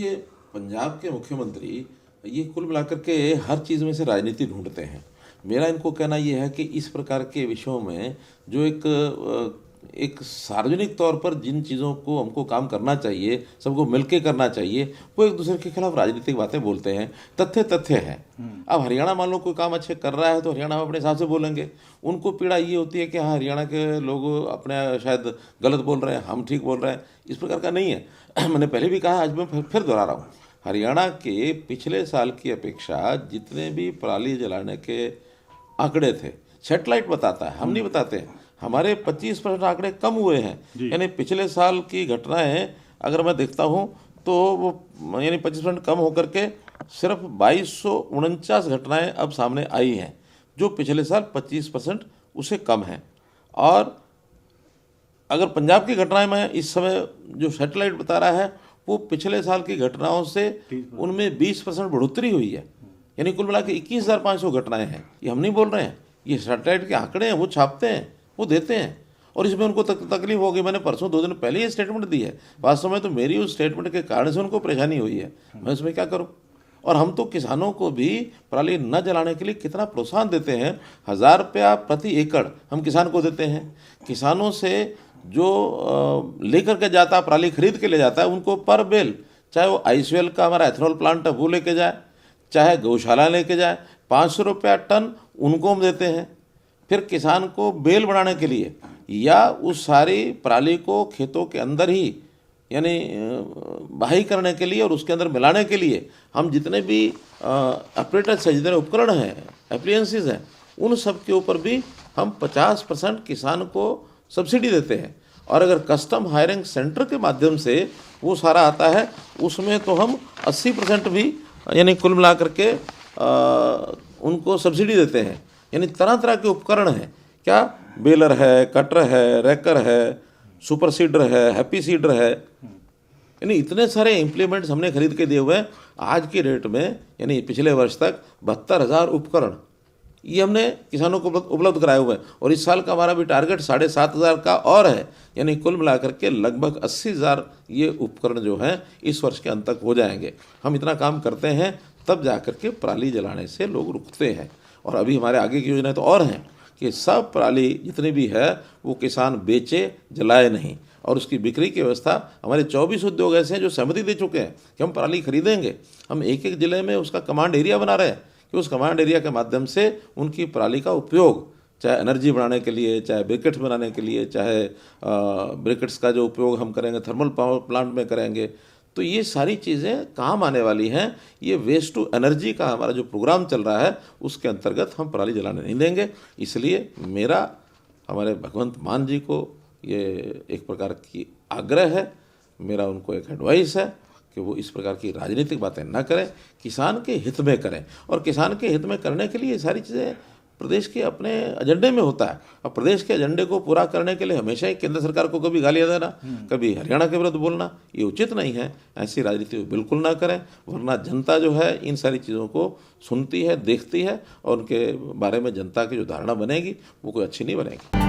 देखिए, पंजाब के मुख्यमंत्री ये कुल मिलाकर के हर चीज़ में से राजनीति ढूंढते हैं। मेरा इनको कहना ये है कि इस प्रकार के विषयों में जो एक सार्वजनिक तौर पर जिन चीज़ों को हमको काम करना चाहिए, सबको मिलके करना चाहिए, वो एक दूसरे के खिलाफ राजनीतिक बातें बोलते हैं। तथ्य तथ्य है। अब हरियाणा मान लो कोई काम अच्छे कर रहा है तो हरियाणा में अपने हिसाब से बोलेंगे। उनको पीड़ा ये होती है कि हाँ, हरियाणा के लोग अपने शायद गलत बोल रहे हैं, हम ठीक बोल रहे हैं। इस प्रकार का नहीं है। मैंने पहले भी कहा, आज मैं फिर दोहरा रहा हूँ। हरियाणा के पिछले साल की अपेक्षा जितने भी पराली जलाने के आंकड़े थे, सेटेलाइट बताता है, हम नहीं बताते हैं, हमारे 25% आंकड़े कम हुए हैं। यानी पिछले साल की घटनाएं अगर मैं देखता हूं तो वो यानी 25% कम होकर के सिर्फ 2249 घटनाएं अब सामने आई हैं, जो पिछले साल 25% उससे कम है। और अगर पंजाब की घटनाएं में इस समय जो सेटेलाइट बता रहा है, वो पिछले साल की घटनाओं से उनमें 20% बढ़ोतरी हुई है। यानी कुल मिला के 21,500 घटनाएं हैं। ये हम नहीं बोल रहे हैं, ये सैटेलाइट के आंकड़े हैं, वो छापते हैं, वो देते हैं। और इसमें उनको तकलीफ हो गई। मैंने परसों 2 दिन पहले ये स्टेटमेंट दी है। वास्तव में तो मेरी उस स्टेटमेंट के कारण से उनको परेशानी हुई है। मैं उसमें क्या करूँ। और हम तो किसानों को भी पराली न जलाने के लिए कितना प्रोत्साहन देते हैं। 1,000 रुपया प्रति एकड़ हम किसान को देते हैं। किसानों से जो लेकर के जाता है, पराली खरीद के ले जाता है, उनको पर बेल, चाहे वो ICL का हमारा एथेनॉल प्लांट है वो लेके जाए, चाहे गौशाला लेके जाए, 500 रुपया टन उनको हम देते हैं। फिर किसान को बेल बनाने के लिए या उस सारी पराली को खेतों के अंदर ही यानी बहाई करने के लिए और उसके अंदर मिलाने के लिए हम जितने भी ऑपरेटर्स हैं, जितने उपकरण हैं, एप्लियंसेस हैं, उन सब के ऊपर भी हम 50% किसान को सब्सिडी देते हैं। और अगर कस्टम हायरिंग सेंटर के माध्यम से वो सारा आता है, उसमें तो हम 80% भी यानी कुल मिला करके उनको सब्सिडी देते हैं। यानी तरह तरह के उपकरण हैं, क्या बेलर है, कटर है, रैकर है, सुपर सीडर है, हैप्पी सीडर है, यानी इतने सारे इम्प्लीमेंट्स हमने खरीद के दिए हुए हैं। आज की रेट में यानी पिछले वर्ष तक 72,000 उपकरण ये हमने किसानों को उपलब्ध कराए हुए हैं। और इस साल का हमारा भी टारगेट 7,500 का और है। यानी कुल मिलाकर के लगभग 80,000 ये उपकरण जो हैं इस वर्ष के अंत तक हो जाएंगे। हम इतना काम करते हैं तब जाकर के पराली जलाने से लोग रुकते हैं। और अभी हमारे आगे की योजनाएं तो और हैं कि सब पराली जितनी भी है वो किसान बेचे, जलाए नहीं। और उसकी बिक्री की व्यवस्था, हमारे 24 उद्योग ऐसे हैं जो सहमति दे चुके हैं कि हम पराली खरीदेंगे। हम एक एक ज़िले में उसका कमांड एरिया बना रहे हैं कि उस कमांड एरिया के माध्यम से उनकी पराली का उपयोग, चाहे एनर्जी बनाने के लिए, चाहे ब्रिकेट्स बनाने के लिए, चाहे ब्रिकेट्स का जो उपयोग हम करेंगे थर्मल पावर प्लांट में करेंगे, तो ये सारी चीज़ें काम आने वाली हैं। ये वेस्ट टू एनर्जी का हमारा जो प्रोग्राम चल रहा है उसके अंतर्गत हम पराली जलाने नहीं देंगे। इसलिए मेरा हमारे भगवंत मान जी को ये एक प्रकार की आग्रह है, मेरा उनको एक एडवाइस है कि वो इस प्रकार की राजनीतिक बातें न करें, किसान के हित में करें। और किसान के हित में करने के लिए ये सारी चीज़ें प्रदेश के अपने एजेंडे में होता है। और प्रदेश के एजेंडे को पूरा करने के लिए हमेशा ही केंद्र सरकार को कभी गालियाँ देना, कभी हरियाणा के विरुद्ध बोलना, ये उचित नहीं है। ऐसी राजनीति बिल्कुल ना करें, वरना जनता जो है इन सारी चीज़ों को सुनती है, देखती है, और उनके बारे में जनता की जो धारणा बनेगी वो कोई अच्छी नहीं बनेगी।